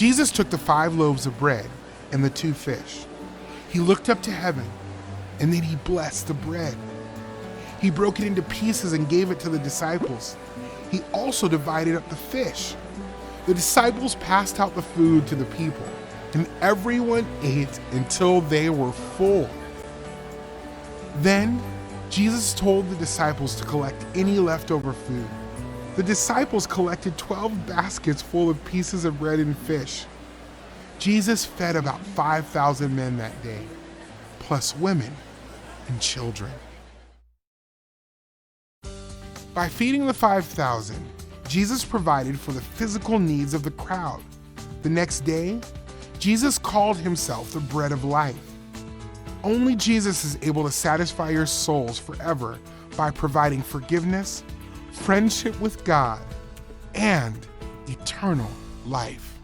Jesus took the 5 loaves of bread and the 2 fish. He looked up to heaven, and then he blessed the bread. He broke it into pieces and gave it to the disciples. He also divided up the fish. The disciples passed out the food to the people, and everyone ate until they were full. Then Jesus told the disciples to collect any leftover food. The disciples collected 12 baskets full of pieces of bread and fish. Jesus fed about 5,000 men that day, plus women and children. By feeding the 5,000, Jesus provided for the physical needs of the crowd. The next day, Jesus called himself the bread of life. Only Jesus is able to satisfy your souls forever by providing forgiveness, friendship with God, and eternal life.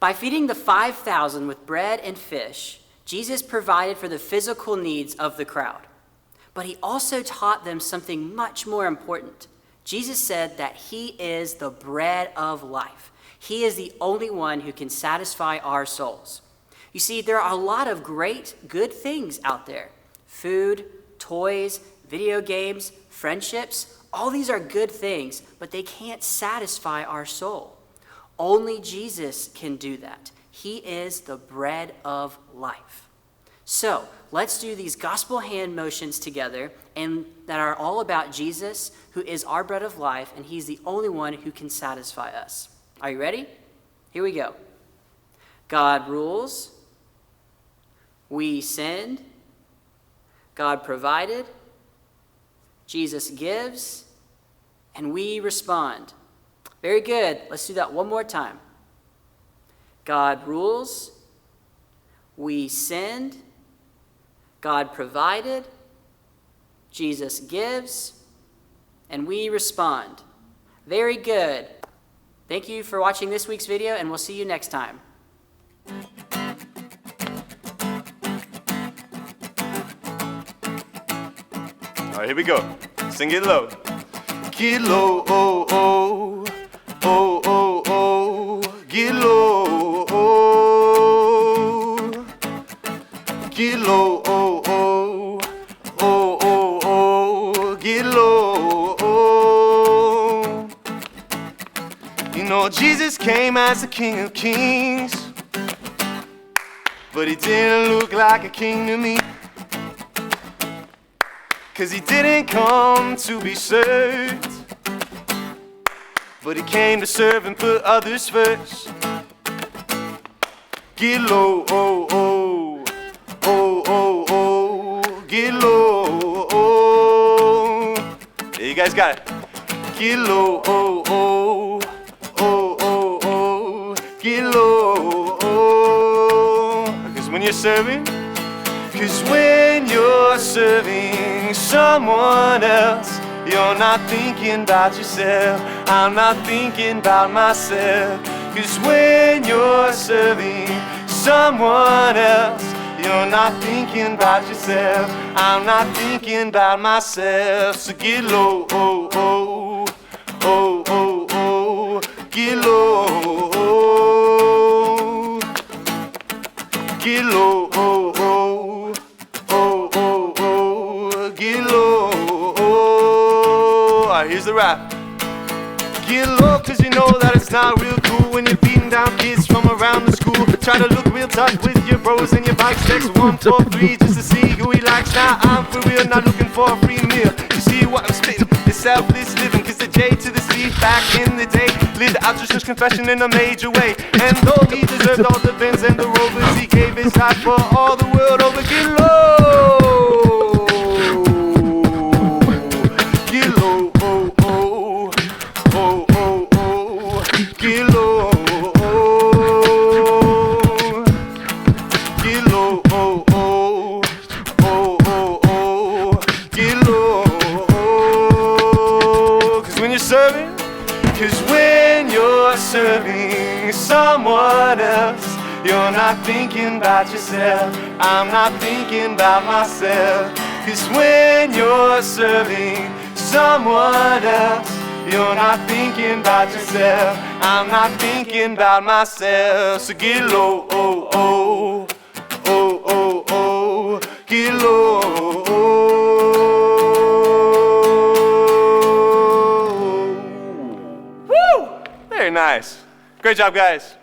By feeding the 5,000 with bread and fish, Jesus provided for the physical needs of the crowd. But he also taught them something much more important. Jesus said that he is the bread of life. He is the only one who can satisfy our souls. You see, there are a lot of great, good things out there. Food, toys, video games, friendships, all these are good things, but they can't satisfy our soul. Only Jesus can do that. He is the bread of life. So let's do these gospel hand motions together and that are all about Jesus, who is our bread of life, and he's the only one who can satisfy us. Are you ready? Here we go. God rules. We send. God provided. Jesus gives. And we respond. Very good. Let's do that one more time. God rules. We send. God provided. Jesus gives. And we respond. Very good. Thank you for watching this week's video, and we'll see you next time. All right, here we go. Sing it low. Get low, oh, oh, oh, oh, oh. Get low, oh. Get low, oh, oh, oh, oh, oh. Get low, oh. You know, Jesus came as the King of Kings, but he didn't look like a king to me. 'Cause he didn't come to be served, but he came to serve and put others first. Get low, oh, oh, oh, oh, oh. Get low, oh. Yeah, you guys got it. Get low, oh, oh, oh, oh, oh. Get low, oh. 'Cause when you're serving, someone else, you're not thinking about yourself. I'm not thinking about myself. 'Cause when you're serving someone else, you're not thinking about yourself. I'm not thinking about myself. So get low, oh, oh, oh, oh, oh. Get low, oh. Get low, oh, oh, oh, oh, oh. Get low, oh. All right, here's the rap. Get low, 'cause you know that it's not real cool when you're beating down kids from around the school. Try to look real tough with your bros and your bikes. Text 1, 4, 3 just to see who he likes. Now I'm for real, not looking for a free meal. You see what I'm spitting? It's selfless living, 'cause the J to the C back in the day lived out just his confession in a major way. And though he deserved all the Benz and the Rovers, he gave his heart for all the world over. Get low. Get low, oh, oh, oh, oh, oh. Get low, oh. Get low, oh, oh, oh, oh, oh. Get low, oh. 'Cause when you're serving, 'cause when you're serving someone else, you're not thinking about yourself. I'm not thinking about myself. 'Cause when you're serving someone else, You're not thinking about yourself. I'm not thinking about myself. So get low, oh, oh, oh, oh, oh, get low, oh. Woo! Very nice. Great job, guys.